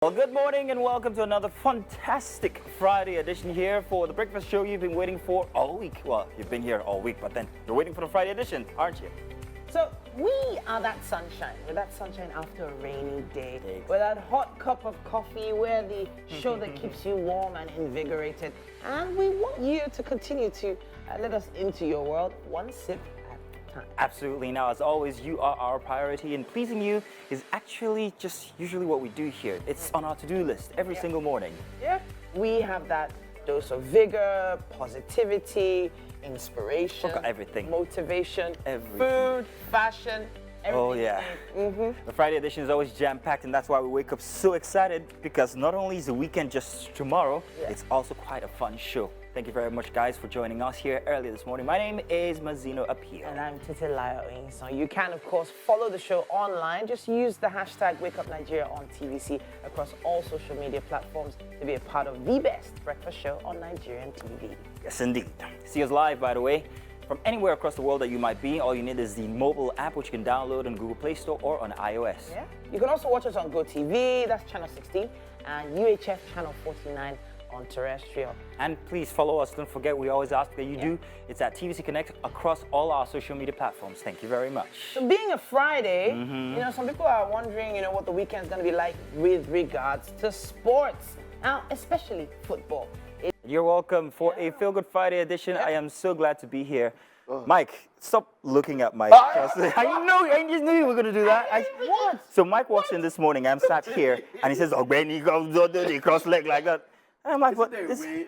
Well, good morning and welcome to another fantastic Friday edition here for the breakfast show you've been waiting for all week. Well, you've been here all week, but then you're waiting for the Friday edition, aren't you? So we are that sunshine. We're that sunshine after a rainy day. We're that hot cup of coffee. We're the show that keeps you warm and invigorated. And we want you to continue to let us into your world one sip at a time. Absolutely. Now, as always, you are our priority, and pleasing you is actually just usually what we do here. It's on our to-do list every single morning. Yeah. We have that dose of vigor, positivity, inspiration, everything. motivation, Everything. food, fashion, everything. Oh, yeah. The Friday edition is always jam-packed, and that's why we wake up so excited, because not only is the weekend just tomorrow, it's also quite a fun show. Thank you very much, guys, for joining us here early this morning. My name is Mazino Appeal. And I'm Titilayo So you can, of course, follow the show online. Just use the hashtag Wakeupnigeria on TVC across all social media platforms to be a part of the best breakfast show on Nigerian TV. Yes, indeed. See us live, by the way, from anywhere across the world that you might be. All you need is the mobile app, which you can download on Google Play Store or on iOS. Yeah. You can also watch us on GOTV, that's channel 16, and UHF channel 49 on terrestrial. And please follow us. Don't forget, we always ask that you do. It's at TVC Connect across all our social media platforms. Thank you very much. So being a Friday, some people are wondering, what the weekend's going to be like with regards to sports. Now, especially football. You're welcome for a Feel Good Friday edition. I am so glad to be here. Mike, stop looking at Mike. I just knew you were going to do that. What? So Mike walks in this morning, I'm sat here, and he says, "Oh, Benny, go cross leg like that." And I'm like, "What? Isn't there a way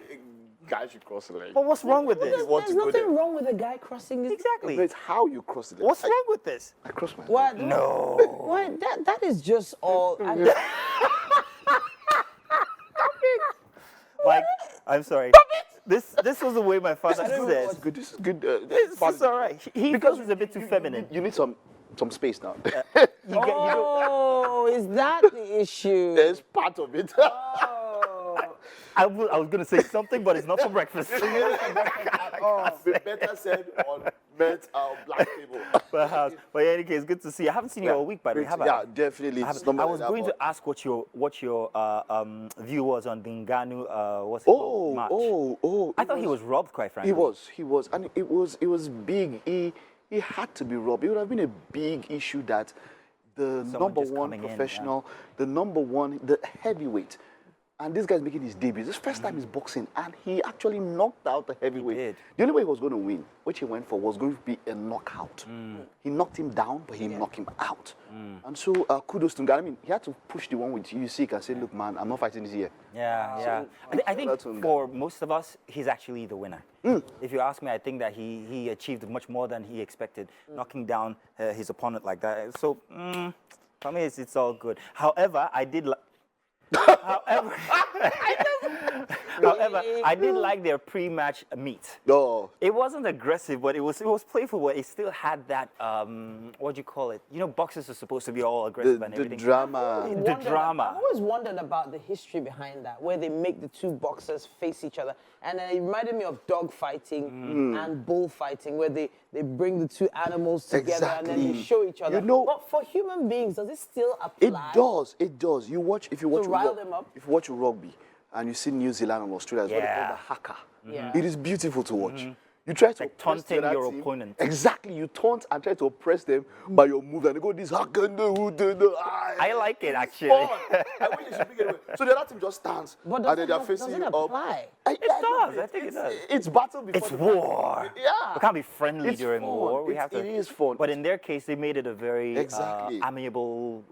a guy should cross the leg? But what's wrong with this?" There's nothing wrong with a guy crossing his... Exactly. No, it's how you cross the leg. What's wrong with this? I cross my leg. What? No. What? That is just all... Mike, I'm sorry. This was the way my father This says. is good. This is good. This is all right. He feels it's a bit too feminine. You need some space now. Oh, is that the issue? There's part of it. I was going to say something, but it's not for breakfast. Be better said on Met Black Table. Perhaps. But in any case, good to see you. I haven't seen you all week, by the way. Have I? Yeah, definitely. I was going to ask what your view was on the Ngannou what's it called, match. I thought he was robbed, quite frankly. He was, and it was big. He had to be robbed. It would have been a big issue that the number one professional, the heavyweight. And this guy's making his debut. This first time he's boxing, and he actually knocked out the heavyweight. He did. The only way he was going to win, which he went for, was going to be a knockout. He knocked him down, but he knocked him out. And so kudos to him. I mean, he had to push the one with Usyk and say, "Look, man, I'm not fighting this year." Yeah. I think for most of us, he's actually the winner. If you ask me, I think that he achieved much more than he expected, knocking down his opponent like that. So for me, it's all good. However, I did I did like their pre-match meet. Oh. It wasn't aggressive, but it was playful, but it still had that, what do you call it? Boxers are supposed to be all aggressive and everything. The drama. I've always wondered about the history behind that, where they make the two boxers face each other. And it reminded me of dog fighting and bullfighting, where they bring the two animals together and then they show each other. But for human beings, does it still apply? It does. If you watch rugby and you see New Zealand and Australia, it's what they call the haka. It is beautiful to watch. You try to taunting your opponent. Exactly. You taunt and try to oppress them by your move, and they go this haka. I like it, actually. I wish they should bring it away. So the other team just stands, But and then they're does facing it you up. apply? It does. I think it does. It's battle before It's the war. Yeah. We can't be friendly It's during fun. war. It is fun. But in their case, they made it a very Exactly. amiable,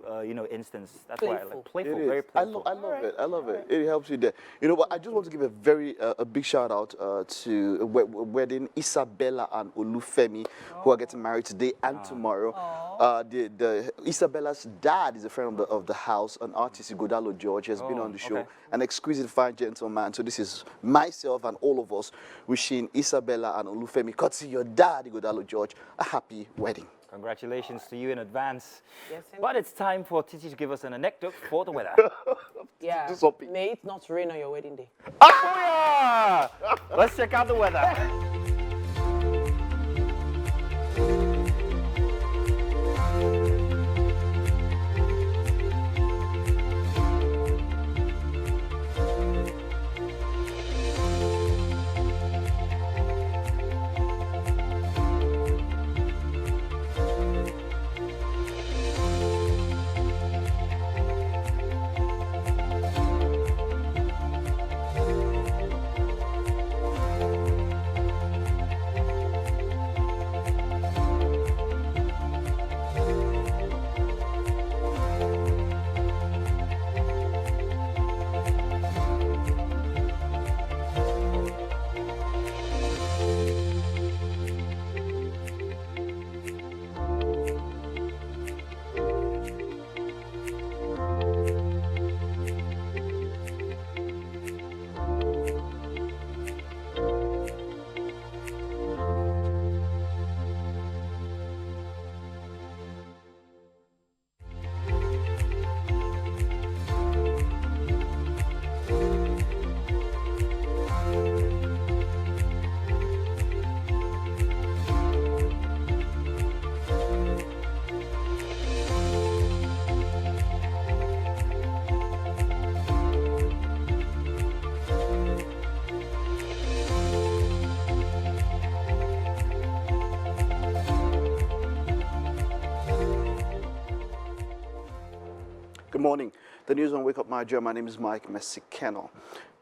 instance. That's why I like playful, It very is. playful. I love it. I love it. It helps you there. But I just want to give a very big shout out to wedding Isabella and Olufemi, who are getting married today and tomorrow. The Isabella's dad is a friend of the house, an artist, Godalo George, has been on the show, an exquisite fine gentleman. So this is myself and all of us wishing Isabella and Olufemi, courtesy your dad, Godalo George, a happy wedding. Congratulations to you in advance. Yes, but it's time for Titi to give us an anecdote for the weather. Yeah. Do something. May it not rain on your wedding day. Oh, yeah! Let's check out the weather. Good morning. The news on Wake Up Nigeria. My name is Mike Messikeno.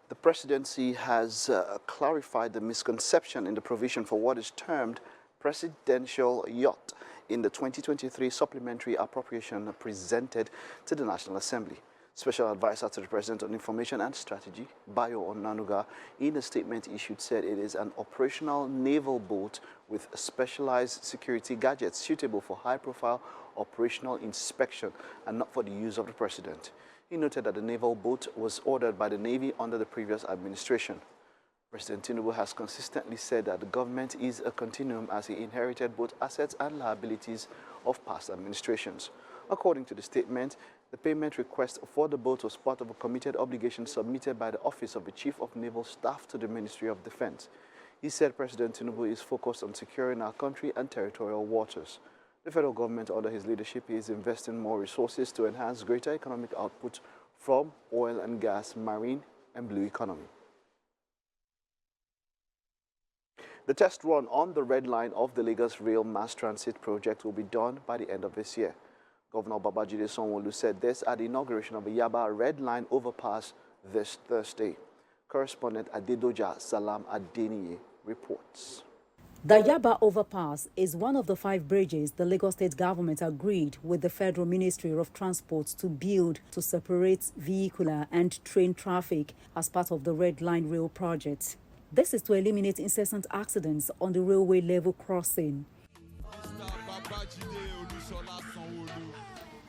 The presidency has clarified the misconception in the provision for what is termed presidential yacht in the 2023 supplementary appropriation presented to the National Assembly. Special Advisor to the President on Information and Strategy, Bayo Onanuga, in a statement issued, said it is an operational naval boat with specialized security gadgets suitable for high-profile operational inspection and not for the use of the President. He noted that the naval boat was ordered by the Navy under the previous administration. President Tinubu has consistently said that the government is a continuum as he inherited both assets and liabilities of past administrations. According to the statement, the payment request for the boat was part of a committed obligation submitted by the Office of the Chief of Naval Staff to the Ministry of Defense. He said President Tinubu is focused on securing our country and territorial waters. The federal government, under his leadership, is investing more resources to enhance greater economic output from oil and gas, marine, and blue economy. The test run on the red line of the Lagos Rail Mass Transit project will be done by the end of this year. Governor Babajide Sanwo-Olu said this at the inauguration of the Yaba Red Line overpass this Thursday. Correspondent Adedoja Salam Adeniyi reports. The Yaba overpass is one of the 5 bridges the Lagos State government agreed with the Federal Ministry of Transport to build to separate vehicular and train traffic as part of the Red Line Rail project. This is to eliminate incessant accidents on the railway level crossing.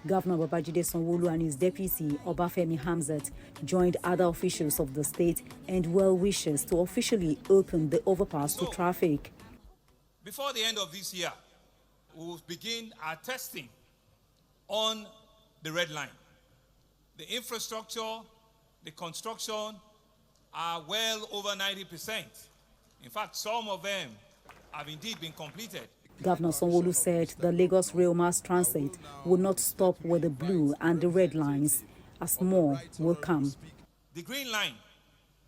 Governor Babajide Sanwo-Olu and his deputy, Obafemi Hamzat, joined other officials of the state and well-wishers to officially open the overpass to traffic. Before the end of this year, we will begin our testing on the red line. The infrastructure, the construction are well over 90%. In fact, some of them have indeed been completed. Governor Sanwo-Olu said the Lagos Rail Mass Transit will not stop with the blue and the red lines, as more will come. The green line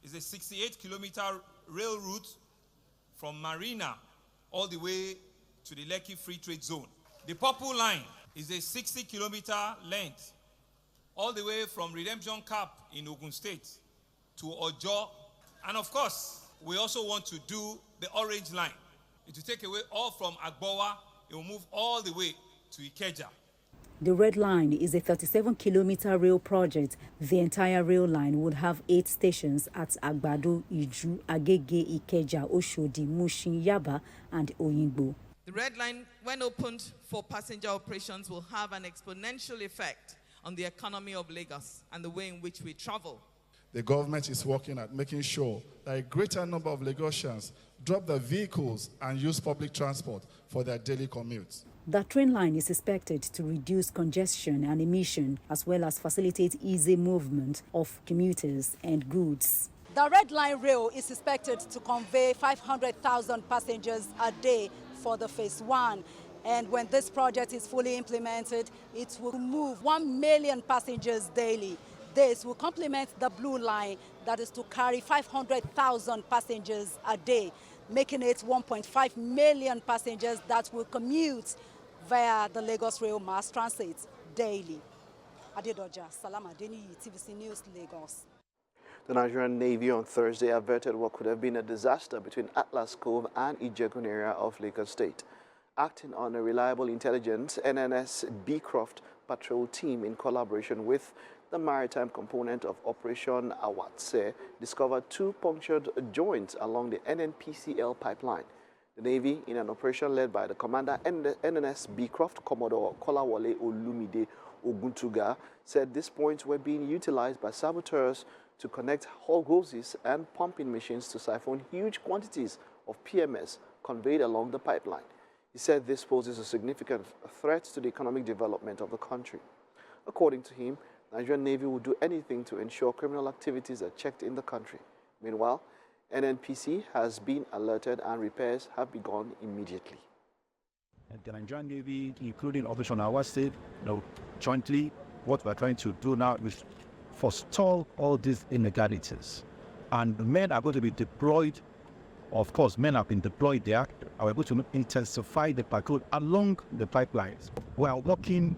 is a 68-kilometer rail route from Marina all the way to the Lekki Free Trade Zone. The purple line is a 60-kilometer length all the way from Redemption Cap in Ogun State to Ojo. And of course, we also want to do the orange line. It will take away all from Agbowa, it will move all the way to Ikeja. The Red Line is a 37-kilometer rail project. The entire rail line would have 8 stations at Agbado, Iju, Agege, Ikeja, Oshodi, Mushin, Yaba, and Oyingbo. The Red Line, when opened for passenger operations, will have an exponential effect on the economy of Lagos and the way in which we travel. The government is working at making sure that a greater number of Lagosians drop their vehicles and use public transport for their daily commutes. The train line is expected to reduce congestion and emission, as well as facilitate easy movement of commuters and goods. The Red Line Rail is expected to convey 500,000 passengers a day for the phase 1. And when this project is fully implemented, it will move 1 million passengers daily. This will complement the Blue Line that is to carry 500,000 passengers a day, making it 1.5 million passengers that will commute via the Lagos Rail Mass Transit daily. Adedoja Salam Adeniyi, TVC News, Lagos. The Nigerian Navy on Thursday averted what could have been a disaster between Atlas Cove and Ijegun of Lagos State. Acting on a reliable intelligence, NNS Beecroft patrol team in collaboration with the maritime component of Operation Awatse discovered 2 punctured joints along the NNPCL pipeline. The Navy, in an operation led by the commander NNS Beecroft, Commodore Kolawole Olumide Oguntuga, said these points were being utilized by saboteurs to connect hull hoses and pumping machines to siphon huge quantities of PMS conveyed along the pipeline. He said this poses a significant threat to the economic development of the country. According to him, Nigerian Navy will do anything to ensure criminal activities are checked in the country. Meanwhile, NNPC has been alerted and repairs have begun immediately. The Nigerian Navy, including Operation Awase, jointly, what we're trying to do now is forestall all these illegalities. And men are going to be deployed. Of course, men have been deployed there. Are able to intensify the patrol along the pipelines. We are working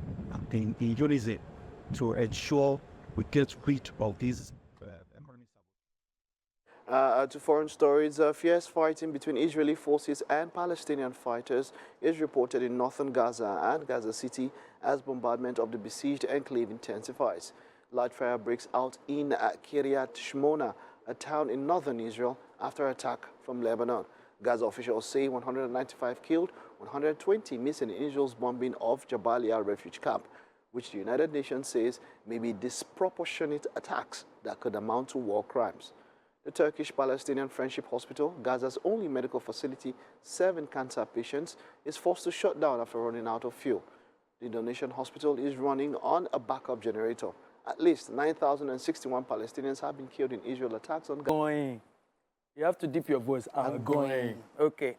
in unison to ensure we get rid of these economic To foreign stories, fierce fighting between Israeli forces and Palestinian fighters is reported in northern Gaza and Gaza City as bombardment of the besieged enclave intensifies. Light fire breaks out in Kiryat Shmona, a town in northern Israel, after attack from Lebanon. Gaza officials say 195 killed, 120 missing in Israel's bombing of Jabalia refugee camp, which the United Nations says may be disproportionate attacks that could amount to war crimes. The Turkish-Palestinian Friendship Hospital, Gaza's only medical facility serving cancer patients, is forced to shut down after running out of fuel. The donation hospital is running on a backup generator. At least 9,061 Palestinians have been killed in Israel attacks on Gaza. Going. You have to dip your voice. I'm going. Okay,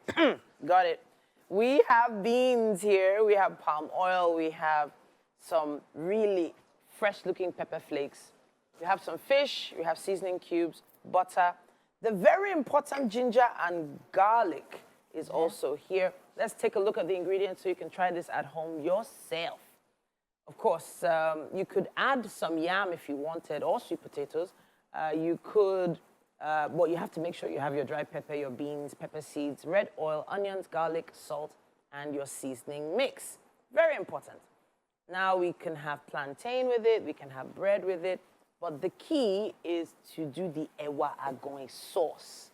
got it. We have beans here, we have palm oil, we have some really fresh-looking pepper flakes. We have some fish, we have seasoning cubes, butter. The very important ginger and garlic is also here. Let's take a look at the ingredients so you can try this at home yourself. Of course, you could add some yam if you wanted, or sweet potatoes. You could, well, you have to make sure you have your dry pepper, your beans, pepper seeds, red oil, onions, garlic, salt, and your seasoning mix. Very important. Now we can have plantain with it, we can have bread with it, but the key is to do the ewa agoin sauce.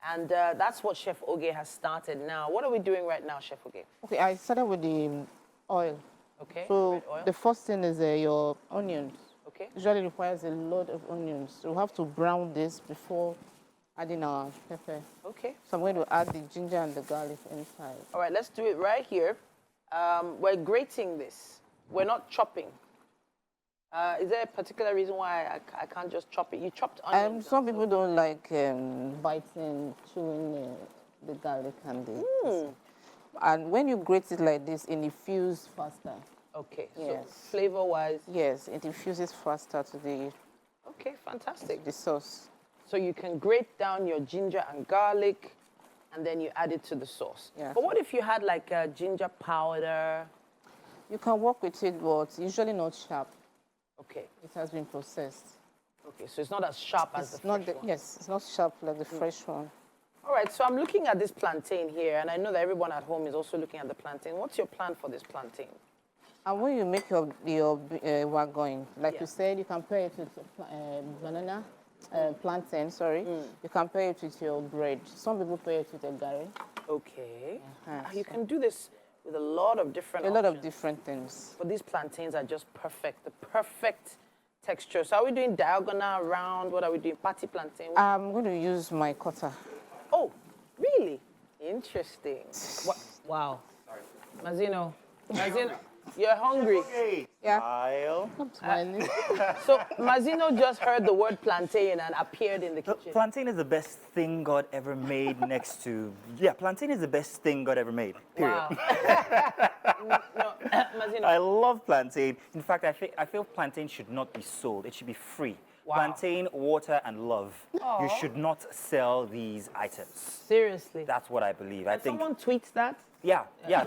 And that's what Chef Oge has started now. What are we doing right now, Chef Oge? Okay, I started with the oil. Okay, So red oil. the first thing is your onions. Okay. Usually requires a lot of onions. So we have to brown this before adding our pepper. Okay. So I'm going to add the ginger and the garlic inside. All right, let's do it right here. We're grating this. We're not chopping. Is there a particular reason why I can't just chop it? You chopped onions. Some people don't like biting, chewing the garlic and the... And when you grate it like this, it infuses faster. Okay, Yes. so flavor-wise? Yes, it infuses faster to the... Okay, fantastic. The sauce. So you can grate down your ginger and garlic, and then you add it to the sauce. Yeah. But what if you had like a ginger powder? You can work with it, but usually not sharp. Okay. It has been processed. Okay, so it's not as sharp as the fresh one. Yes, it's not sharp like the fresh one. All right, so I'm looking at this plantain here, and I know that everyone at home is also looking at the plantain. What's your plan for this plantain? And when you make your wagon, like you said, you can pair it with banana, plantain, sorry. You can pair it with your bread. Some people pair it with a gari. Okay. You can do this with a lot of different options. A lot of different things. But these plantains are just perfect, the perfect texture. So are we doing diagonal, round? What are we doing? Patty plantain? I'm going to use my cutter. Oh, really? Interesting. Wow. Sorry. Mazino, you're hungry. Yeah. I'm smiling. So Mazino just heard the word plantain and appeared in the kitchen. Plantain is the best thing God ever made next to... Yeah, plantain is the best thing God ever made, period. Wow. No, Mazino. I love plantain. In fact, I feel plantain should not be sold. It should be free. Wow. Plantain, water, and love. Aw. You should not sell these items. Seriously. That's what I believe. I think. Someone tweets that? Yeah,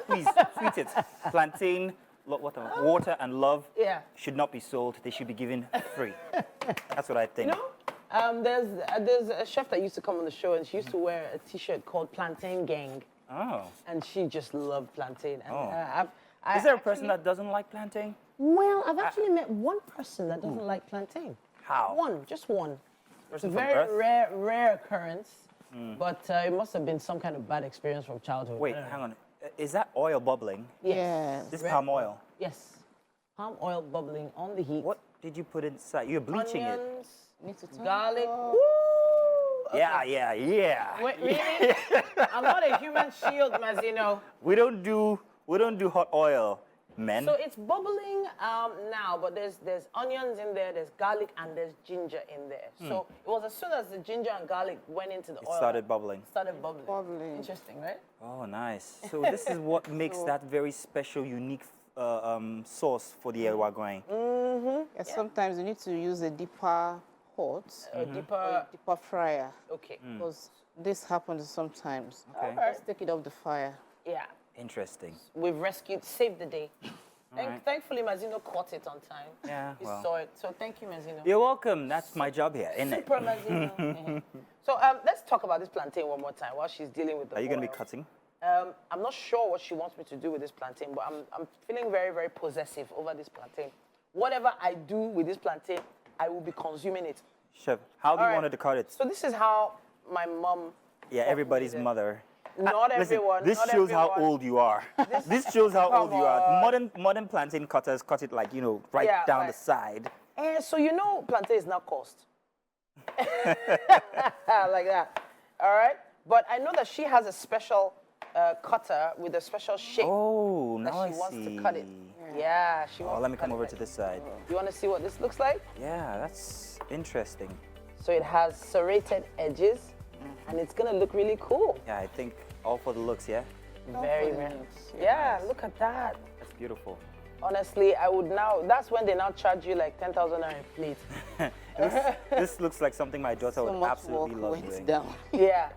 please tweet it. Plantain, water, and love should not be sold. They should be given free. That's what I think. You know, there's a chef that used to come on the show, and she used to wear a T-shirt called Plantain Gang. Oh. And she just loved plantain. And, Is there a person that doesn't like plantain? Well, I've actually met one person that doesn't like plantain. How? One, just one. It's a Person from very Earth? rare occurrence, but it must have been some kind of bad experience from childhood. Wait, hang on. Is that oil bubbling? Yes. This is palm oil. Yes. Palm oil bubbling on the heat. What did you put inside? You're bleaching Onions, it. garlic. Woo! Okay. Yeah. Wait, really? I'm not a human shield, Mazino. We don't do hot oil, men. So it's bubbling now, but there's onions in there, there's garlic, and there's ginger in there. So it was as soon as the ginger and garlic went into the oil. It started bubbling. Started bubbling. Interesting, right? Oh, nice. So this is what makes that very special, unique sauce for the ewagoin. Yeah, sometimes you need to use a deeper pot, A deeper fryer. Okay. Because this happens sometimes. Okay. Let's take it off the fire. Yeah. Interesting. We've saved the day. Thankfully, Mazino caught it on time. Yeah, He well. saw it. So thank you, Mazino. You're welcome. That's my job here, isn't it? Super Mazino. So let's talk about this plantain one more time while she's dealing with the Are you going to be oil. cutting? I'm not sure what she wants me to do with this plantain, but I'm feeling very, very possessive over this plantain. Whatever I do with this plantain, I will be consuming it. Chef, how do you All want right. to cut it? So this is how my mom... Yeah, everybody's mother. Not Listen, everyone. this not shows how everyone. old you are. This shows how old you are. on. Modern plantain cutters cut it like, right Yeah, down right. the side. So you know plantain is now cost. Like that. All right? But I know that she has a special cutter with a special shape Oh, that now she I wants see. to cut it. Yeah, she wants Oh, let me to cut come it over like to this side. You want to see what this looks like? Yeah, that's interesting. So it has serrated edges, and it's going to look really cool. Yeah, I think all for the looks, yeah? Very, very nice. Yeah, look at that. That's beautiful. Honestly, I would now, that's when they now charge you like 10,000 naira a plate. This looks like something my daughter So would much absolutely work love went doing. down. Yeah.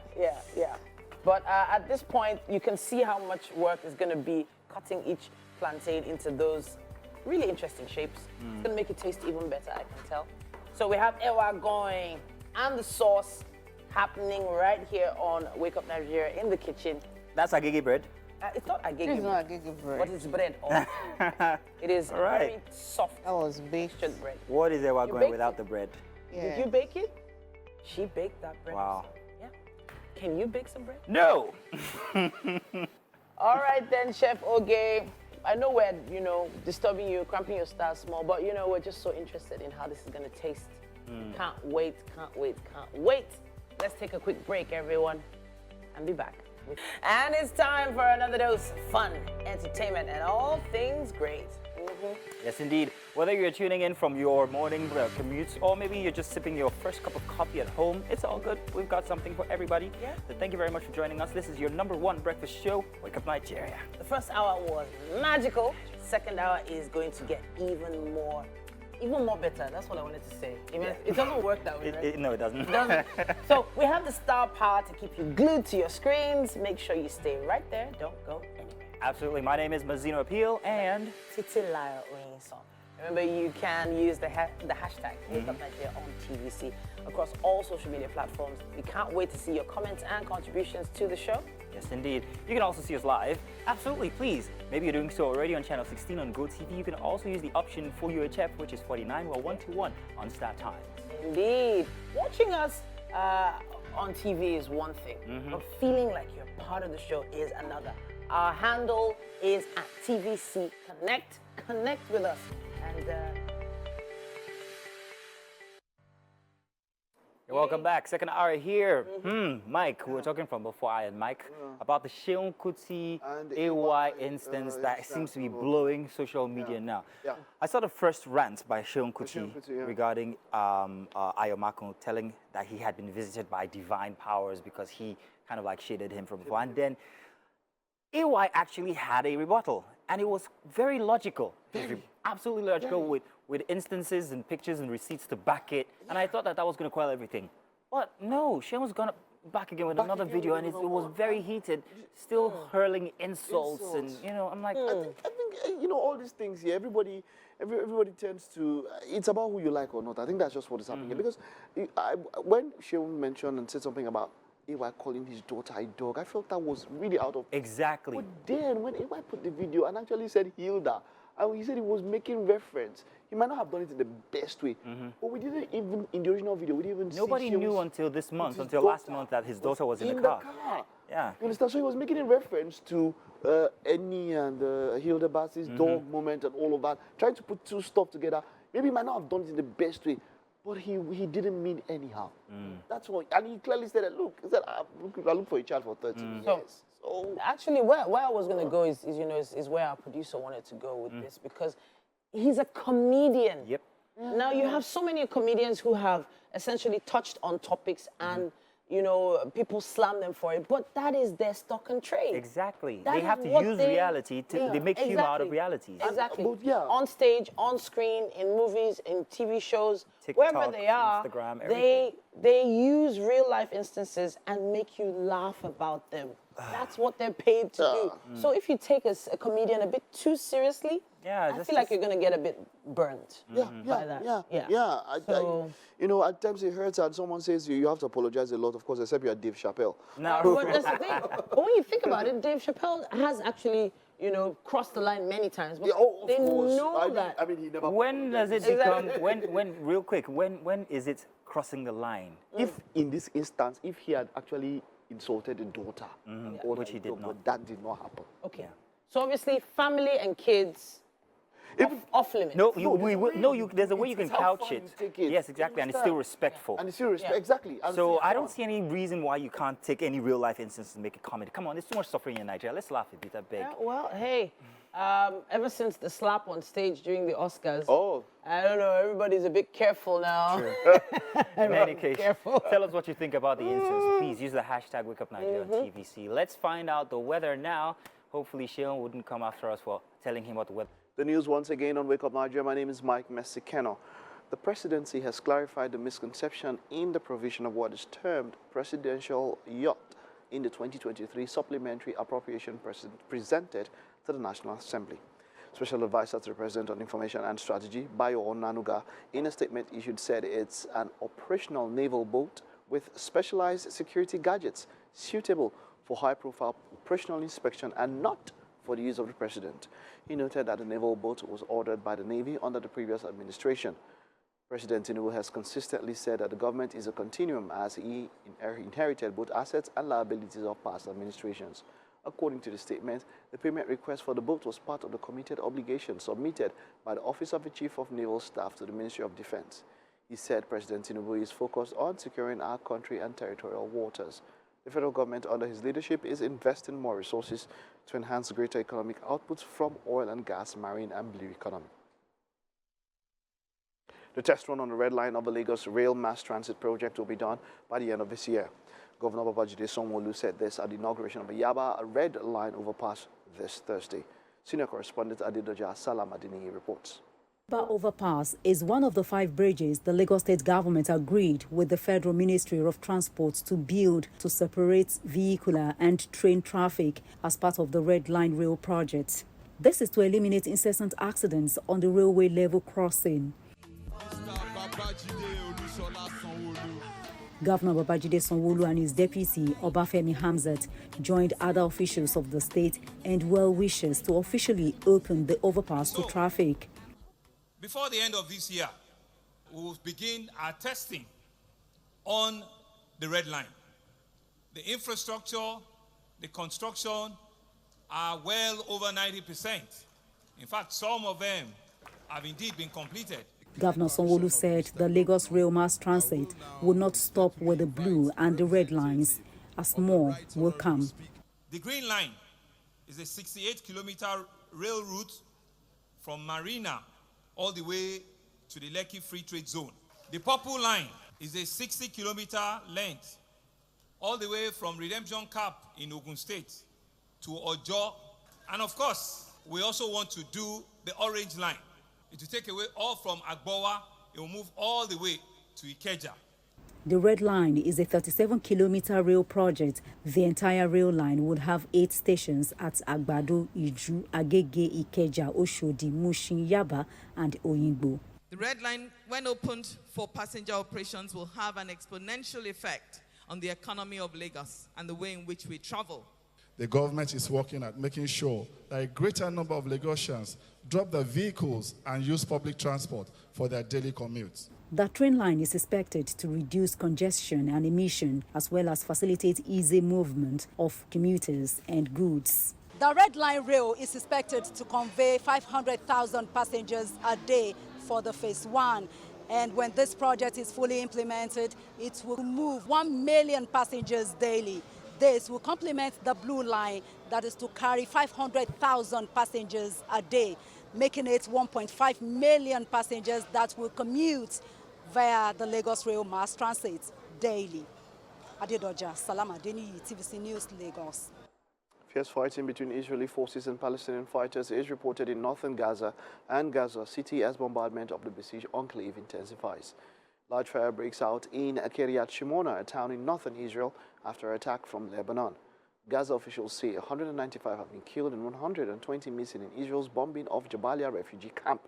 But at this point, you can see how much work is going to be cutting each plantain into those really interesting shapes. It's going to make it taste even better, I can tell. So we have ewa going and the sauce happening right here on Wake Up Nigeria in the kitchen. That's agege bread. It's not agege It's bread, not a gig bread. but it's bread. Also. It is All right. very soft That was baked. textured bread. What is Ewa You going baked without it? the bread? Did you bake it? She baked that bread. Wow. Yeah. Can you bake some bread? No! All right then, Chef Oge. I know we're, disturbing you, cramping your style small, but we're just so interested in how this is gonna taste. Can't wait, can't wait, can't wait. Let's take a quick break, everyone, and be back. And it's time for another dose of fun, entertainment, and all things great. Yes, indeed. Whether you're tuning in from your morning commute or maybe you're just sipping your first cup of coffee at home, it's all good. We've got something for everybody. Yeah. So thank you very much for joining us. This is your #1 breakfast show, Wake Up Nigeria. The first hour was magical. Second hour is going to get even more better. That's what I wanted to say. It doesn't work that way, right? No, it doesn't. It doesn't. So we have the star power to keep you glued to your screens. Make sure you stay right there. Don't go anywhere. Absolutely. My name is Mazino Appeal, and Titilayo Oyinson. Remember, you can use the hashtag #WakeUpNigeria on TVC across all social media platforms. We can't wait to see your comments and contributions to the show. yes, indeed. You can also see us live. Absolutely, please. Maybe you're doing so already on channel 16 on GOTV. You can also use the option for UHF, which is 49 or 121 on StarTimes. Indeed. Watching us on TV is one thing, but feeling like you're part of the show is another. Our handle is at TVC Connect. Connect with us. And You're welcome back. Second hour here. Mike, we were talking from before I and Mike about the Seun Kuti And the AY AY, instance yes, that seems to be that's blowing social media now. Yeah. I saw the first rant by Seun Kuti Seun Kuti, yeah. regarding Ayomako telling that he had been visited by divine powers because he kind of like shaded him from before. And then AY actually had a rebuttal, and it was very logical. Absolutely logical with instances and pictures and receipts to back it. And I thought that was going to quell everything. But no, Seun was gone back again with another again video, with and it another was one. very heated, still hurling insults. And, I'm like, I think all these things here, everybody tends to, it's about who you like or not. I think that's just what is happening here. Because when Seun mentioned and said something about AY calling his daughter a dog, I felt that was really out of... exactly. But then when AY put the video and actually said Hilda, and he said he was making reference, he might not have done it in the best way. But we didn't even, in the original video, we didn't even Nobody see knew Seun's- until this month, his until last daughter month, that his daughter was in the car. Yeah. You understand? So he was making a reference to Annie and Hilda Bassi's dog moment and all of that, trying to put two stuff together. Maybe he might not have done it in the best way, but he didn't mean anyhow. That's why. And he clearly said that, look, he said, I look for a child for 13 years. So actually, where I was going to go is where our producer wanted to go with this, because he's a comedian. Yep. Now, you have so many comedians who have essentially touched on topics and, people slam them for it, but that is their stock and trade. Exactly. That They is have to what use they- reality to they make humor out of realities. Exactly. But yeah. On stage, on screen, in movies, in TV shows, TikTok, wherever they are, Instagram, they use real life instances and make you laugh about them. That's what they're paid to do. So if you take a comedian a bit too seriously, Yeah, I feel like you're going to get a bit burnt by that. You know, at times it hurts and someone says you have to apologize a lot, of course, except you're Dave Chappelle. No, but that's the thing. But when you think about it, Dave Chappelle has actually, you know, crossed the line many times. But they know that. I mean, he never. When does it become? Real quick? When is it crossing the line? If in this instance, if he had actually insulted a daughter, which he did not, but that did not happen. Okay. Yeah. So obviously, family and kids. Off limits. No, there's a way you can couch it. Yes, exactly, and it's still respectful. And it's still exactly. And so I don't see any reason why you can't take any real life instance and make a comedy. Come on, there's too much suffering in Nigeria. Let's laugh a bit. I beg. Yeah, well, hey, ever since the slap on stage during the Oscars, I don't know, everybody's a bit careful now. True. In any case, tell us what you think about the instance. Please use the hashtag Wakeupnigeria on TVC. Let's find out the weather now. Hopefully, Sheon wouldn't come after us for telling him about the weather. The news once again on Wake Up Nigeria. My name is Mike Messikeno. The presidency has clarified the misconception in the provision of what is termed presidential yacht in the 2023 supplementary appropriation presented to the National Assembly. Special Advisor to the President on Information and Strategy, Bayo Onanuga, in a statement issued said it's an operational naval boat with specialized security gadgets suitable for high-profile operational inspection and not for the use of the president. He noted that the naval boat was ordered by the Navy under the previous administration. President Tinubu has consistently said that the government is a continuum as he inherited both assets and liabilities of past administrations. According to the statement, the payment request for the boat was part of the committed obligation submitted by the Office of the Chief of Naval Staff to the Ministry of Defense. He said President Tinubu is focused on securing our country and territorial waters. The federal government under his leadership is investing more resources to enhance greater economic outputs from oil and gas, marine and blue economy. The test run on the red line of the Lagos Rail Mass Transit project will be done by the end of this year. Governor Babajide Sanwo-Olu said this at the inauguration of the Yaba Red Line overpass this Thursday. Senior correspondent Adedoja Salamadini reports. Yaba overpass is one of the 5 bridges the Lagos State government agreed with the Federal Ministry of Transport to build to separate vehicular and train traffic as part of the Red Line Rail project. This is to eliminate incessant accidents on the railway level crossing. Governor Babajide Sanwo-Olu and his deputy, Obafemi Hamzat, joined other officials of the state and well-wishers to officially open the overpass to traffic. Before the end of this year, we will begin our testing on the red line. The infrastructure, the construction are well over 90%. In fact, some of them have indeed been completed. Governor Sanwo-Olu said the Lagos Rail Mass Transit will not stop with the blue and the red lines, as more will come. The green line is a 68-kilometer rail route from Marina all the way to the Lekki Free Trade Zone. The purple line is a 60-kilometer length all the way from Redemption Cap in Ogun State to Ojo. And of course, we also want to do the orange line. It will take away all from Agbowa, it will move all the way to Ikeja. The Red Line is a 37-kilometer rail project. The entire rail line would have 8 stations at Agbado, Iju, Agege, Ikeja, Oshodi, Mushin, Yaba, and Oyingbo. The Red Line, when opened for passenger operations, will have an exponential effect on the economy of Lagos and the way in which we travel. The government is working at making sure that a greater number of Lagosians drop their vehicles and use public transport for their daily commutes. The train line is expected to reduce congestion and emission, as well as facilitate easy movement of commuters and goods. The Red Line Rail is expected to convey 500,000 passengers a day for the phase 1. And when this project is fully implemented, it will move 1 million passengers daily. This will complement the Blue Line that is to carry 500,000 passengers a day, making it 1.5 million passengers that will commute via the Lagos Rail Mass Transit daily. Adedoja Salamadini, TVC News, Lagos. Fierce fighting between Israeli forces and Palestinian fighters is reported in northern Gaza and Gaza City as bombardment of the besieged enclave intensifies. Large fire breaks out in Kiryat Shimona, a town in northern Israel, after an attack from Lebanon. Gaza officials say 195 have been killed and 120 missing in Israel's bombing of Jabalia refugee camp,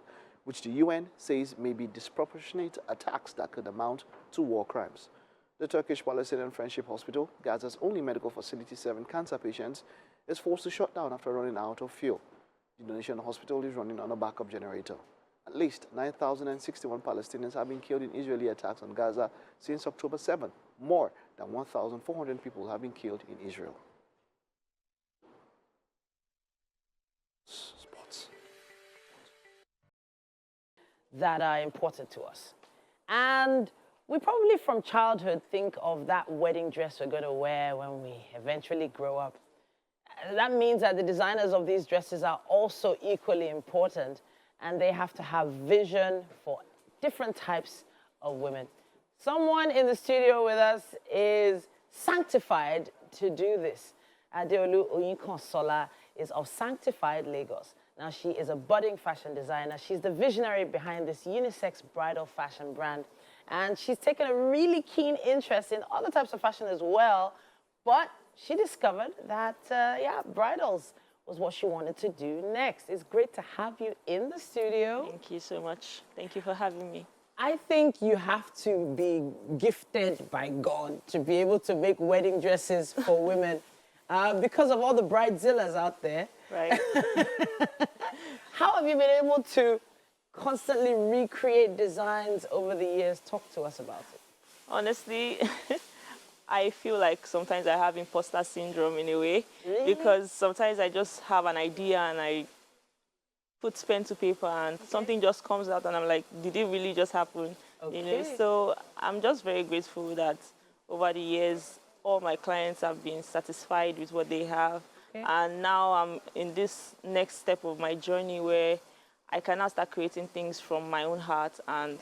which the UN says may be disproportionate attacks that could amount to war crimes. The Turkish Palestinian Friendship Hospital, Gaza's only medical facility serving cancer patients, is forced to shut down after running out of fuel. The Indonesian hospital is running on a backup generator. At least 9,061 Palestinians have been killed in Israeli attacks on Gaza since October 7. More than 1,400 people have been killed in Israel. Sports. That are important to us. And we probably from childhood think of that wedding dress we're going to wear when we eventually grow up. That means that the designers of these dresses are also equally important, and they have to have vision for different types of women. Someone in the studio with us is sanctified to do this. Adeolu Oyinkansola is of Sanctified Lagos. Now, she is a budding fashion designer. She's the visionary behind this unisex bridal fashion brand. And she's taken a really keen interest in other types of fashion as well. But she discovered that, bridals was what she wanted to do next. It's great to have you in the studio. Thank you so much. Thank you for having me. I think you have to be gifted by God to be able to make wedding dresses for women because of all the bridezillas out there. Right. How have you been able to constantly recreate designs over the years? Talk to us about it. Honestly, I feel like sometimes I have imposter syndrome in a way. Really? Because sometimes I just have an idea and I put pen to paper and something just comes out and I'm like, did it really just happen? Okay. You know, so I'm just very grateful that over the years, all my clients have been satisfied with what they have. Okay. And now I'm in this next step of my journey where I can now start creating things from my own heart and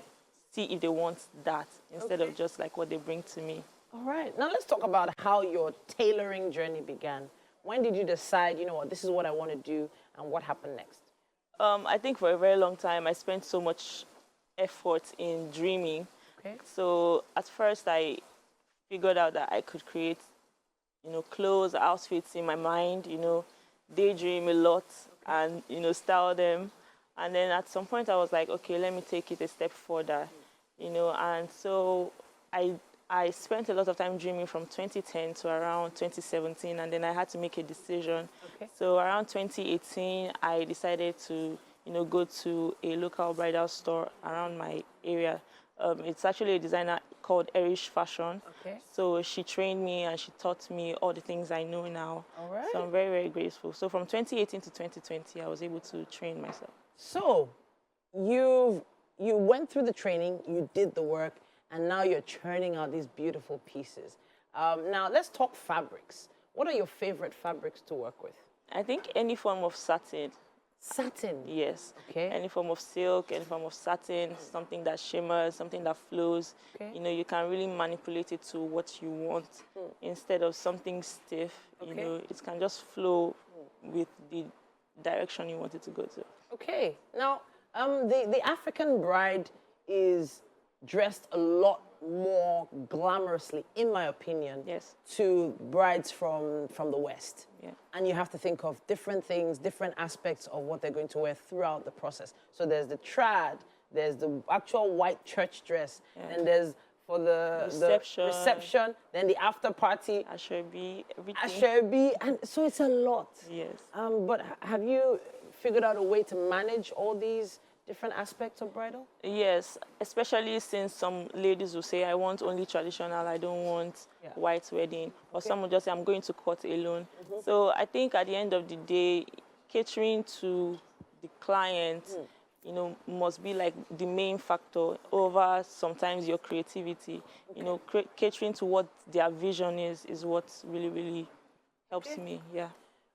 see if they want that instead of just like what they bring to me. All right. Now let's talk about how your tailoring journey began. When did you decide, you know what, this is what I want to do, and what happened next? I think for a very long time, I spent so much effort in dreaming. Okay. So at first, I figured out that I could create, you know, clothes, outfits in my mind, you know, daydream a lot and, you know, style them. And then at some point, I was like, okay, let me take it a step further, you know. And so I spent a lot of time dreaming from 2010 to around 2017, and then I had to make a decision. Okay. So around 2018, I decided to, you know, go to a local bridal store around my area. It's actually a designer called Erish Fashion. Okay. So she trained me and she taught me all the things I know now. All right. So I'm very, very grateful. So from 2018 to 2020, I was able to train myself. So you went through the training, you did the work, and now you're churning out these beautiful pieces. Now, let's talk fabrics. What are your favorite fabrics to work with? I think any form of satin. Satin? Yes. Okay. Any form of silk, any form of satin, something that shimmers, something that flows. Okay. You know, you can really manipulate it to what you want instead of something stiff. Okay. You know, it can just flow with the direction you want it to go to. Okay. Now, the African bride is dressed a lot more glamorously, in my opinion, yes, to brides from the West. Yeah. And you have to think of different things, different aspects of what they're going to wear throughout the process. So there's the trad, there's the actual white church dress, and there's for the reception, then the after party. Ashobi, everything. Ashobi, and so it's a lot. Yes. But have you figured out a way to manage all these different aspects of bridal? Yes, especially since some ladies will say, I want only traditional, I don't want white wedding. Or some will just say, I'm going to court alone. So I think at the end of the day, catering to the client, you know, must be like the main factor over sometimes your creativity. You know, catering to what their vision is what really, really helps me, yeah.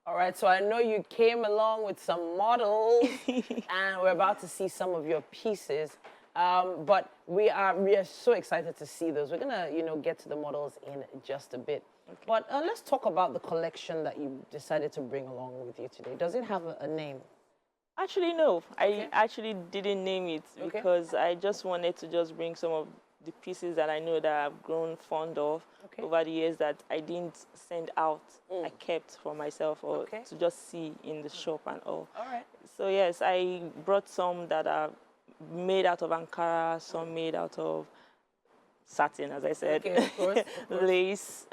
All right, so I know you came along with some models, and we're about to see some of your pieces. But we are so excited to see those. We're gonna, you know, get to the models in just a bit. Okay. But let's talk about the collection that you decided to bring along with you today. Does it have a name? Actually, no. I actually didn't name it because I just wanted to just bring some of the pieces that I know that I've grown fond of over the years that I didn't send out. I kept for myself or to just see in the shop and all. All right. So yes, I brought some that are made out of Ankara, some made out of satin, as I said, of course. lace,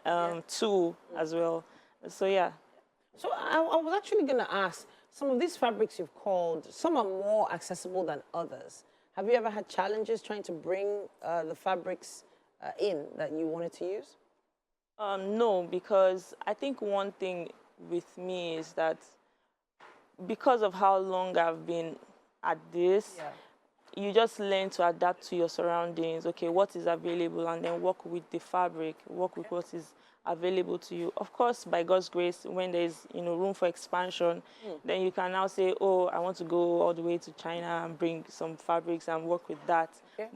tulle as well. So yeah. So I was actually going to ask, some of these fabrics you've called, some are more accessible than others. Have you ever had challenges trying to bring the fabrics in that you wanted to use? No, because I think one thing with me is that because of how long I've been at this, you just learn to adapt to your surroundings. Okay, what is available, and then work with the fabric, work with what is available to you. Of course, by God's grace, when there's room for expansion, then you can now say, oh, I want to go all the way to China and bring some fabrics and work with that.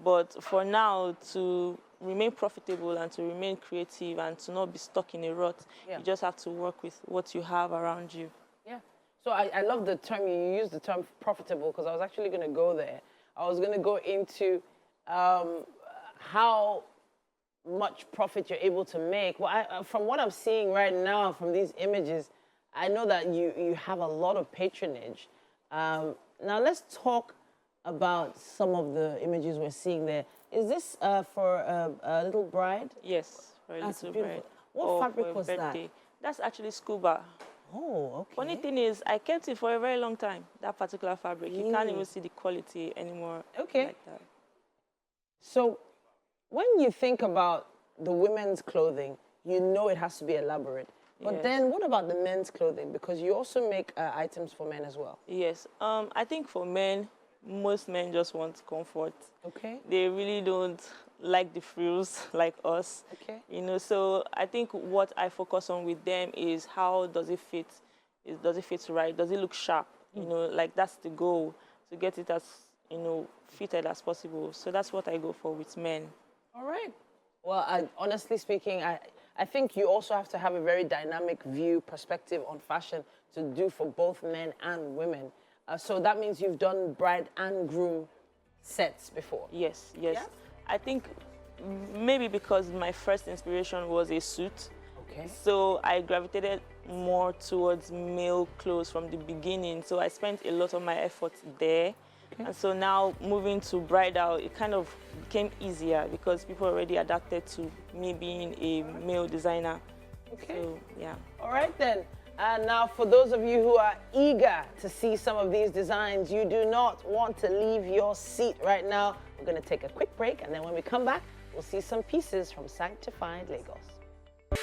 But for now, to remain profitable and to remain creative and to not be stuck in a rut, you just have to work with what you have around you. Yeah. So I love the term, you used the term profitable, because I was actually going to go there. I was going to go into how much profit you're able to make. Well, from what I'm seeing right now from these images, I know that you have a lot of patronage. Now let's talk about some of the images we're seeing there. Is this for a little bride? Yes, for a That's little beautiful. bride. What fabric was that? That's actually scuba. Oh, okay. Funny thing is, I kept it for a very long time, that particular fabric. You can't even see the quality anymore. Okay. Like that. So when you think about the women's clothing, you know it has to be elaborate. But then what about the men's clothing? Because you also make items for men as well. Yes. I think for men, most men just want comfort. Okay. They really don't like the frills like us. Okay. So I think what I focus on with them is how does it fit? Does it fit right? Does it look sharp? Like that's the goal, to get it as, fitted as possible. So that's what I go for with men. All right. Well, honestly speaking, I think you also have to have a very dynamic perspective on fashion to do for both men and women. So that means you've done bride and groom sets before. Yes. I think maybe because my first inspiration was a suit. Okay. So I gravitated more towards male clothes from the beginning. So I spent a lot of my effort there. Okay. And so now moving to bridal, it kind of became easier because people already adapted to me being a male designer. Okay. So, yeah. All right then. And now for those of you who are eager to see some of these designs, you do not want to leave your seat right now. We're going to take a quick break, and then when we come back, we'll see some pieces from Sanctified Lagos.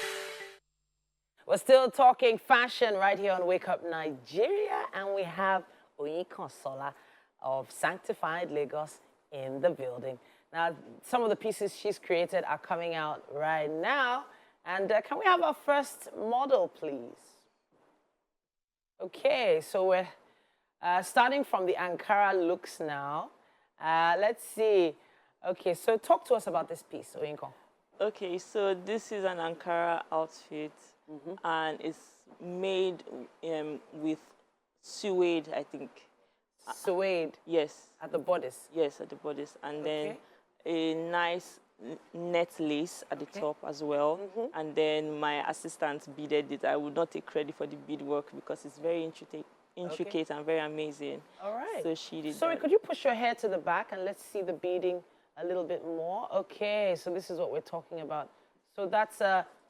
We're still talking fashion right here on Wake Up Nigeria, and we have Oyikansola of Sanctified Lagos in the building. Now, some of the pieces she's created are coming out right now. And can we have our first model, please? Okay, so we're starting from the Ankara looks now. Let's see. Okay, so talk to us about this piece, Oyinkan. Okay, so this is an Ankara outfit, and it's made with suede, I think. Suede? Yes. At the bodice? Yes, at the bodice. And then a nice net lace at the top as well. And then my assistant beaded it. I would not take credit for the beadwork because it's very intricate and very amazing. All right. So she did Sorry, that. could you push your hair to the back and let's see the beading a little bit more? Okay, so this is what we're talking about. So that's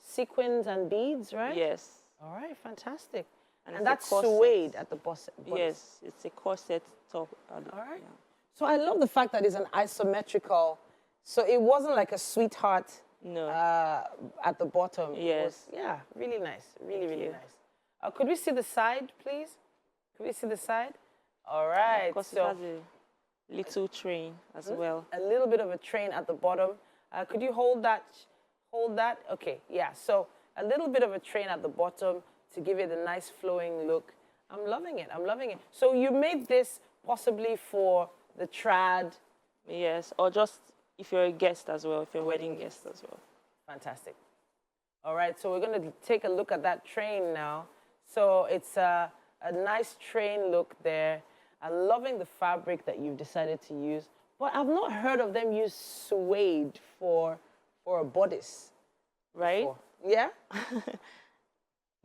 sequins and beads, right? Yes. All right, fantastic. And that's suede at the bodice. Yes, it's a corset top. All right. Yeah. So I love the fact that it's an isometrical. So it wasn't like a sweetheart at the bottom. Yes. Yeah, really nice. Really nice. Could we see the side, please? Could we see the side? All right. Of course, it has a little train as well. A little bit of a train at the bottom. Could you hold that? Hold that? Okay, yeah. So a little bit of a train at the bottom to give it a nice flowing look. I'm loving it. I'm loving it. So you made this possibly for the trad? Yes, or just if you're a guest as well, if you're a wedding guest as well. Fantastic. All right, so we're going to take a look at that train now. So it's a nice train look there. I'm loving the fabric that you've decided to use. But I've not heard of them use suede for a bodice. Right? Before. Yeah?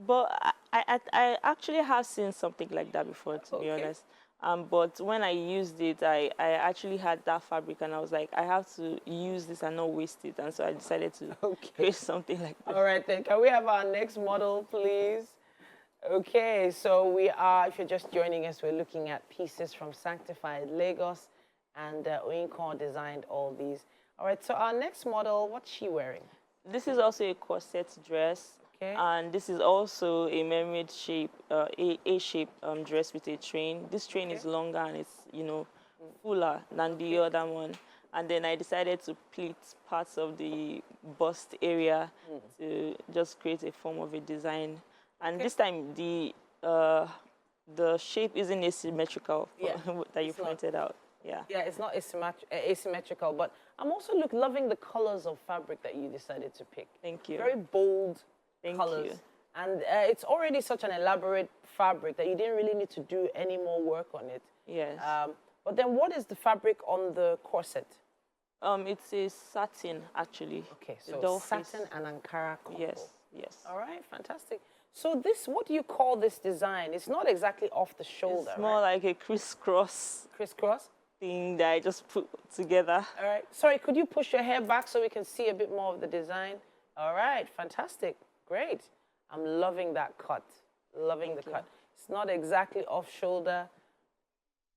But I actually have seen something like that before, to be honest. But when I used it, I actually had that fabric, and I was like, I have to use this and not waste it. And so I decided to create something like that. All right, then. Can we have our next model, please? Okay, so we are, if you're just joining us, we're looking at pieces from Sanctified Lagos, and Oyinkan designed all these. All right, so our next model, what's she wearing? This is also a corset dress. Okay. And this is also a mermaid shape, A-shape dress with a train. This train is longer and it's, you know, fuller than the other one. And then I decided to pleat parts of the bust area to just create a form of a design. And this time the shape isn't asymmetrical that you pointed out. Yeah. Yeah, it's not asymmetrical, but I'm also loving the colors of fabric that you decided to pick. Thank you. Very bold colors. You. And it's already such an elaborate fabric that you didn't really need to do any more work on it. Yes. But then what is the fabric on the corset? It's a satin, actually. Okay, so satin and Ankara combo. Yes, yes. All right, fantastic. So this, what do you call this design? It's not exactly off the shoulder, It's more like a crisscross. Crisscross? Thing that I just put together. All right. Sorry, could you push your hair back so we can see a bit more of the design? All right, fantastic. Great. I'm loving that cut. Loving the cut. It's not exactly off shoulder.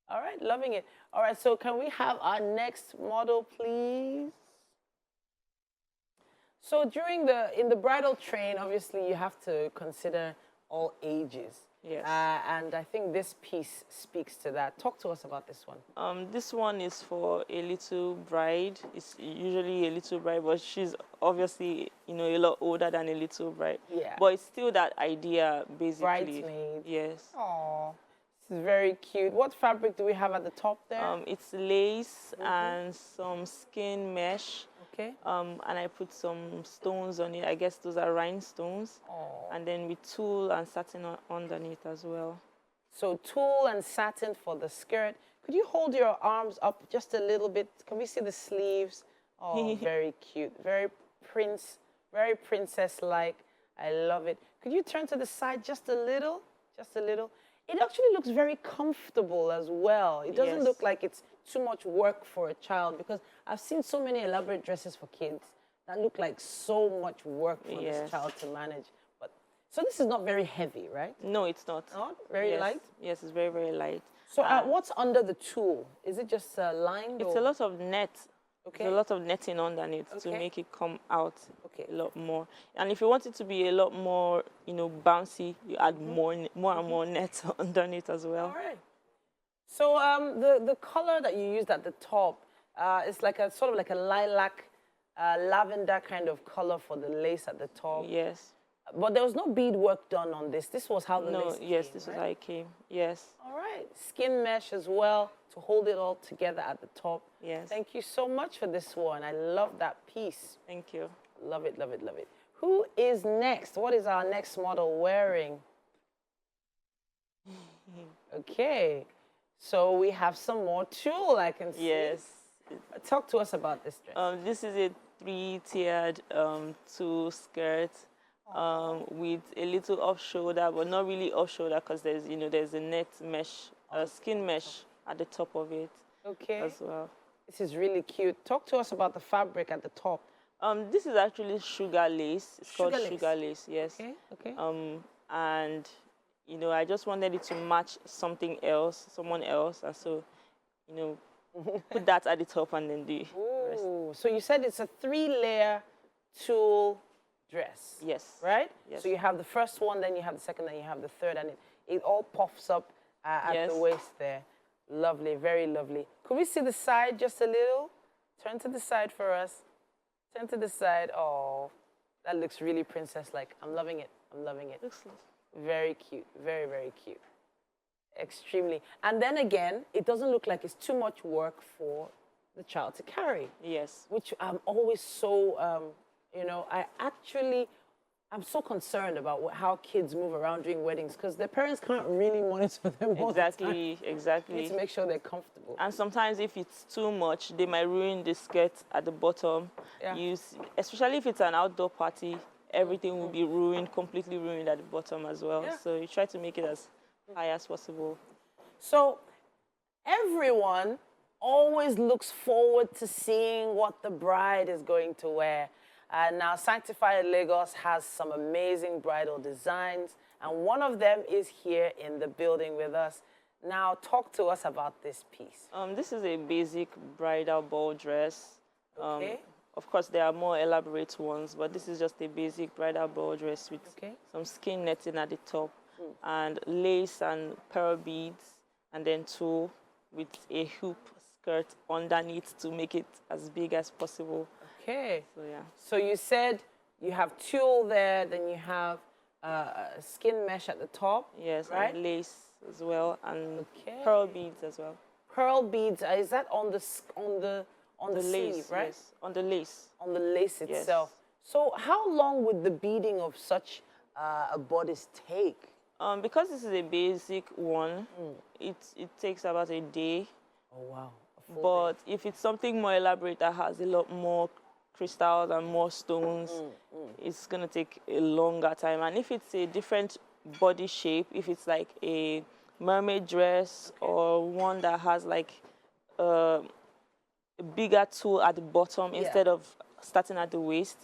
All right, loving it. All right, so can we have our next model, please? So in the bridal train, obviously you have to consider all ages. Yes. And I think this piece speaks to that. Talk to us about this one. This one is for a little bride. It's usually a little bride, but she's obviously, you know, a lot older than a little bride. Yeah. But it's still that idea, basically. Bridesmaid. Yes. Aww. This is very cute. What fabric do we have at the top there? It's lace and some skin mesh. Okay. And I put some stones on it. I guess those are rhinestones. Aww. And then with tulle and satin underneath as well. So tulle and satin for the skirt. Could you hold your arms up just a little bit? Can we see the sleeves? Oh, very cute. Very princess-like. I love it. Could you turn to the side just a little? Just a little. It actually looks very comfortable as well. It doesn't look like it's too much work for a child, because I've seen so many elaborate dresses for kids that look like so much work for this child to manage. But so this is not very heavy, right? No, it's not. Not very light? Yes, it's very, very light. So what's under the tulle? Is it just lined? It's a lot of net. Okay. There's a lot of netting underneath to make it come out a lot more. And if you want it to be a lot more, you know, bouncy, you add more and more net underneath as well. All right. So the color that you used at the top is like a sort of like a lilac, lavender kind of color for the lace at the top. Yes. But there was no bead work done on this. This was how the lace came, yes, this was how it came. Yes. All right. Skin mesh as well to hold it all together at the top. Yes. Thank you so much for this one. I love that piece. Thank you. Love it, love it, love it. Who is next? What is our next model wearing? Okay. So we have some more tulle, I can see. Yes. Talk to us about this dress. This is a 3-tiered tulle skirt with a little off shoulder, but not really off shoulder, because there's, you know, there's a net mesh, skin mesh at the top of it. Okay. As well. This is really cute. Talk to us about the fabric at the top. This is actually sugar lace. It's called sugar lace. Yes. Okay. Okay. And you know, I just wanted it to match something else, someone else, and so, you know, put that at the top and then the rest. So you said it's a 3-layer tulle dress. Yes. Right? Yes. So you have the first one, then you have the second, then you have the third, and it all puffs up at the waist there. Lovely, very lovely. Could we see the side just a little? Turn to the side for us. Turn to the side. Oh, that looks really princess-like. I'm loving it. I'm loving it. Looks nice. Very cute. Very, very cute. Extremely. And then again, it doesn't look like it's too much work for the child to carry. Yes. Which I'm always so, you know, I actually I'm so concerned about how kids move around during weddings because their parents can't really monitor them all the time. Exactly. You need to make sure they're comfortable. And sometimes if it's too much, they might ruin the skirt at the bottom. Yeah. Especially if it's an outdoor party, everything will be ruined, completely ruined at the bottom as well. Yeah. So you try to make it as high as possible. So everyone always looks forward to seeing what the bride is going to wear. Now, Sanctified Lagos has some amazing bridal designs, and one of them is here in the building with us. Now, talk to us about this piece. This is a basic bridal ball dress. Okay. Of course, there are more elaborate ones, but this is just a basic bridal ball dress with some skin netting at the top and lace and pearl beads, and then tulle with a hoop skirt underneath to make it as big as possible. Okay. So, yeah. So you said you have tulle there, then you have skin mesh at the top. Yes, right? and lace as well, and pearl beads as well. Pearl beads, is that on the sleeve, lace, right? Yes, on the lace. On the lace itself. So how long would the beading of such a bodice take? Because this is a basic one, it takes about a day. Oh, wow. But if it's something more elaborate that has a lot more crystals and more stones, it's going to take a longer time. And if it's a different body shape, if it's like a mermaid dress or one that has like a bigger tulle at the bottom instead of starting at the waist,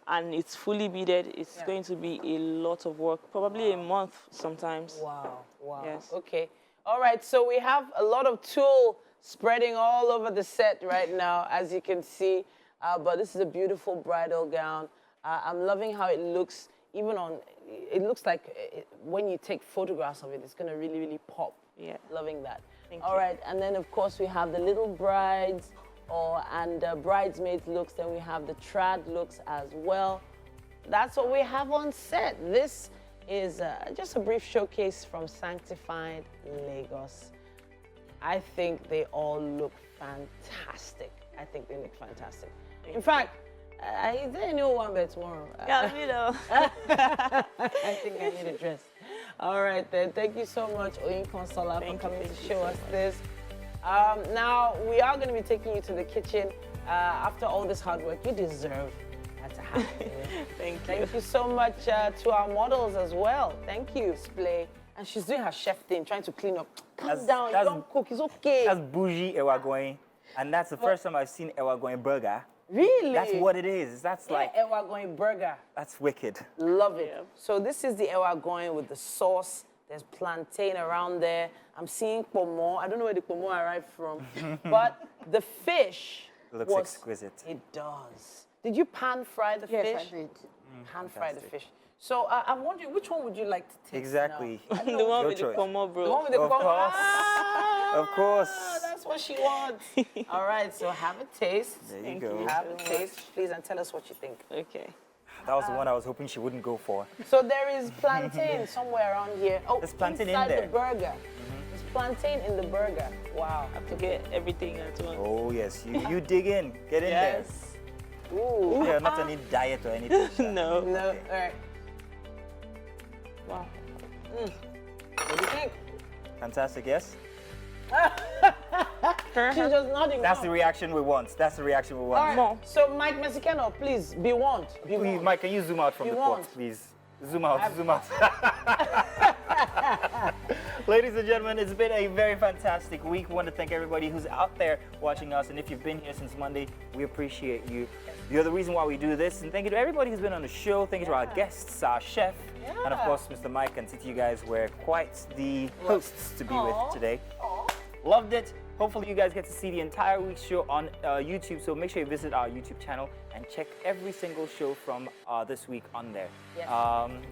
and it's fully beaded, it's going to be a lot of work, probably a month sometimes. Wow, wow. Yes. Okay. All right, so we have a lot of tulle spreading all over the set right now, as you can see. But this is a beautiful bridal gown. I'm loving how it looks, even on, it looks like when you take photographs of it, it's gonna really, really pop. Yeah. Loving that. Thank All you. right, and then of course we have the little brides and bridesmaids looks, then we have the trad looks as well. That's what we have on set. This is just a brief showcase from Sanctified Lagos. I think they all look fantastic. I think they look fantastic. In fact, is there any one bed tomorrow? Yeah, you know. I think I need a dress. All right then, thank you so much, Oyin Consola, for coming to show us this. Now, we are going to be taking you to the kitchen. After all this hard work, you deserve that to happen. Thank you. Thank you so much to our models as well. Thank you, Splay. And she's doing her chef thing, trying to clean up. Calm down, you don't cook, it's okay. That's bougie ewa going, and that's the first time I've seen ewa going burger. Really? That's what it is. That's like ewa going burger. That's wicked. Love it. Yeah. So this is the ewa going with the sauce. There's plantain around there. I'm seeing pomo. I don't know where the pomo arrived from, but the fish looks exquisite. It does. Did you pan fry the fish? Yes, I did. Pan fry the fish. So I'm wondering, which one would you like to taste? Exactly. The one with the pomo, bro. The one with the pomo. Of course. That's what she wants. All right, so have a taste. There you go. Have a taste, please, and tell us what you think. Okay. That was the one I was hoping she wouldn't go for. So there is plantain somewhere around here. Oh, there's plantain in inside there. The burger. There's plantain in the burger. Wow. I have to get everything at once. Oh, yes. You dig in. Get in there. Ooh. Yeah, not any diet or anything. No. No. All right. Wow. What do you think? Fantastic, yes? She's just nodding. That's the reaction we want. That's the reaction we want. All right. So, Mike Mexicano, please, be warned. Mike, can you zoom out from the pot, please? Zoom out, zoom out. Ladies and gentlemen, it's been a very fantastic week. We want to thank everybody who's out there watching us. And if you've been here since Monday, we appreciate you. You're the reason why we do this. And thank you to everybody who's been on the show. Thank you to our guests, our chef, and of course, Mr. Mike and Titi. You guys were quite the hosts to be with today. Loved it. Hopefully you guys get to see the entire week's show on YouTube. So make sure you visit our YouTube channel and check every single show from this week on there. Yes.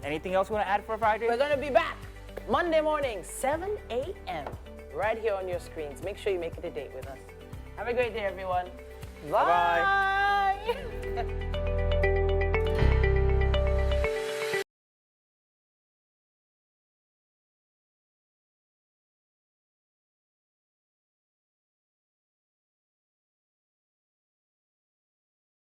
Anything else you want to add for Friday? We're going to be back Monday morning, 7 a.m. right here on your screens. Make sure you make it a date with us. Have a great day, everyone. Bye. Bye-bye.